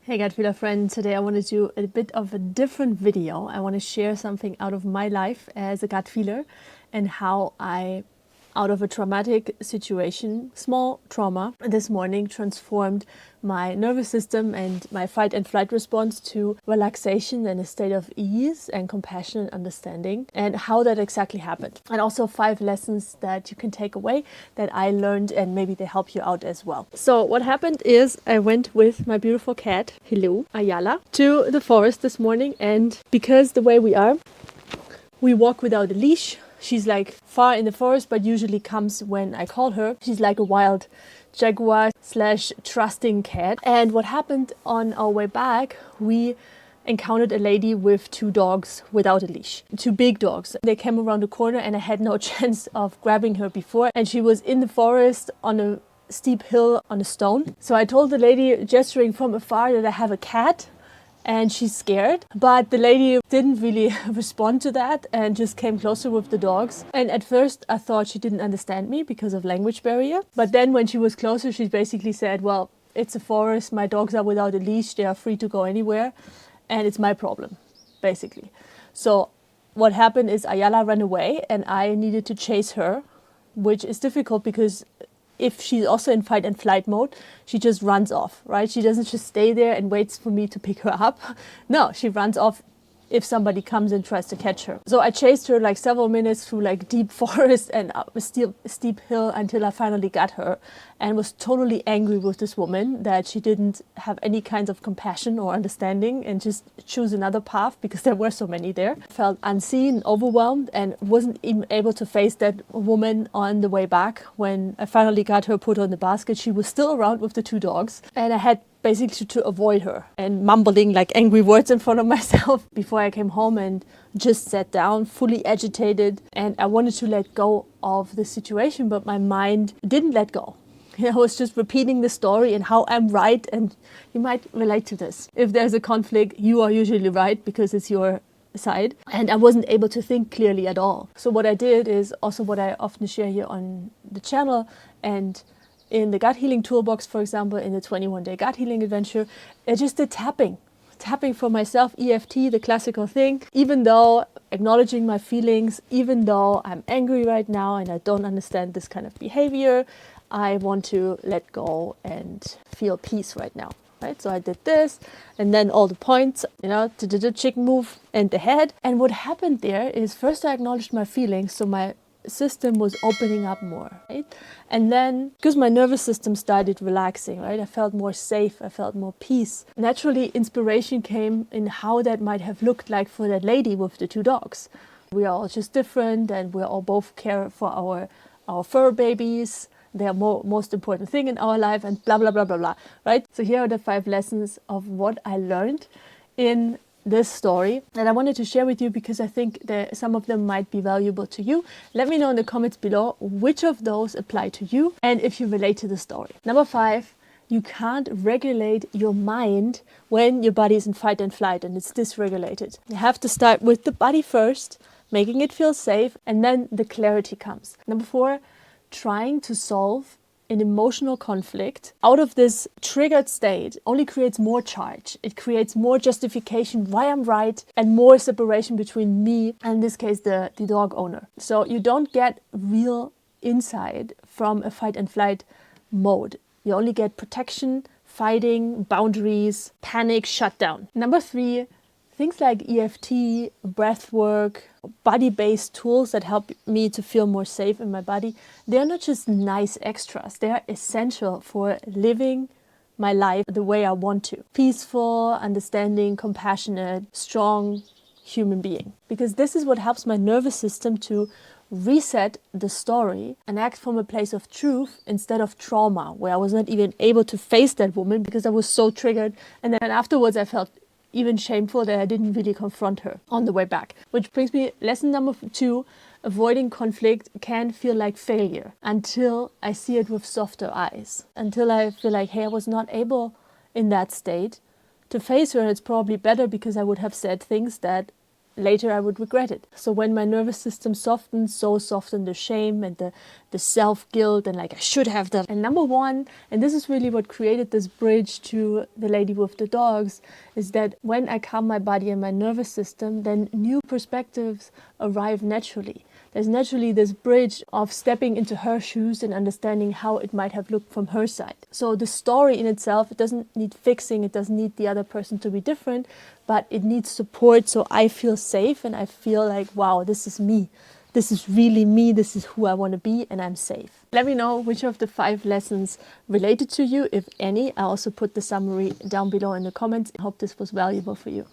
Hey gut feeler friend, today I want to do a bit of a different video. I want to share something out of my life as a gut feeler and how I, out of a traumatic situation, small trauma, this morning transformed my nervous system and my fight and flight response to relaxation and a state of ease and compassion and understanding, and how that exactly happened. And also 5 lessons that you can take away that I learned, and maybe they help you out as well. So what happened is I went with my beautiful cat, hello, Ayala, to the forest this morning, and because the way we walk without a leash. She's like far in the forest, but usually comes when I call her. She's like a wild jaguar / trusting cat. And what happened on our way back, we encountered a lady with 2 dogs without a leash. 2 big dogs. They came around the corner and I had no chance of grabbing her before. And she was in the forest on a steep hill on a stone. So I told the lady, gesturing from afar, that I have a cat. And she's scared, but the lady didn't really respond to that and just came closer with the dogs. And at first I thought she didn't understand me because of language barrier. But then when she was closer, she basically said, well, it's a forest, my dogs are without a leash, they are free to go anywhere, and it's my problem, basically. So what happened is Ayala ran away and I needed to chase her, which is difficult because if she's also in fight and flight mode, she just runs off, right? She doesn't just stay there and waits for me to pick her up. No, she runs off if somebody comes and tries to catch her. So I chased her like several minutes through like deep forest and up a steep hill until I finally got her, and was totally angry with this woman that she didn't have any kinds of compassion or understanding and just choose another path because there were so many there. Felt unseen, overwhelmed, and wasn't even able to face that woman on the way back. When I finally got her put on the basket, she was still around with the 2 dogs, and I had basically to avoid her and mumbling like angry words in front of myself before I came home and just sat down, fully agitated. And I wanted to let go of the situation, but my mind didn't let go. I was just repeating the story and how I'm right, and you might relate to this. If there's a conflict, you are usually right because it's your side, and I wasn't able to think clearly at all. So what I did is also what I often share here on the channel and in the gut healing toolbox, for example, in the 21-day gut healing adventure, I just did tapping for myself, EFT, the classical thing. Even though acknowledging my feelings, even though I'm angry right now and I don't understand this kind of behavior, I want to let go and feel peace right now. Right? So I did this, and then all the points, to the chicken move and the head. And what happened there is first I acknowledged my feelings, so my system was opening up more, right? And then because my nervous system started relaxing, right, I felt more safe, I felt more peace. Naturally, inspiration came in how that might have looked like for that lady with the 2 dogs. We are all just different, and we all both care for our fur babies. They are most important thing in our life, and blah blah blah blah blah, right? So here are the 5 lessons of what I learned in this story that I wanted to share with you because I think that some of them might be valuable to you. Let me know in the comments below which of those apply to you and if you relate to the story. Number 5, you can't regulate your mind when your body is in fight and flight and it's dysregulated. You have to start with the body first, making it feel safe, and then the clarity comes. Number 4, trying to solve an emotional conflict out of this triggered state only creates more charge. It creates more justification why I'm right and more separation between me and, in this case, the dog owner. So you don't get real insight from a fight and flight mode. You only get protection, fighting, boundaries, panic, shutdown. Number 3, things like EFT, breath work, body-based tools that help me to feel more safe in my body, they're not just nice extras. They are essential for living my life the way I want to. Peaceful, understanding, compassionate, strong human being. Because this is what helps my nervous system to reset the story and act from a place of truth instead of trauma, where I was not even able to face that woman because I was so triggered. And then afterwards I felt even shameful that I didn't really confront her on the way back. Which brings me lesson number 2, avoiding conflict can feel like failure until I see it with softer eyes. Until I feel like, hey, I was not able in that state to face her, and it's probably better because I would have said things that later I would regret it. So when my nervous system softened, so softened the shame and the self-guilt and like I should have done. And number one, and this is really what created this bridge to the lady with the dogs, is that when I calm my body and my nervous system, then new perspectives arrive naturally. There's naturally this bridge of stepping into her shoes and understanding how it might have looked from her side. So the story in itself, it doesn't need fixing, it doesn't need the other person to be different, but it needs support so I feel safe and I feel like, wow, this is me. This is really me, this is who I want to be, and I'm safe. Let me know which of the 5 lessons related to you, if any. I also put the summary down below in the comments. I hope this was valuable for you.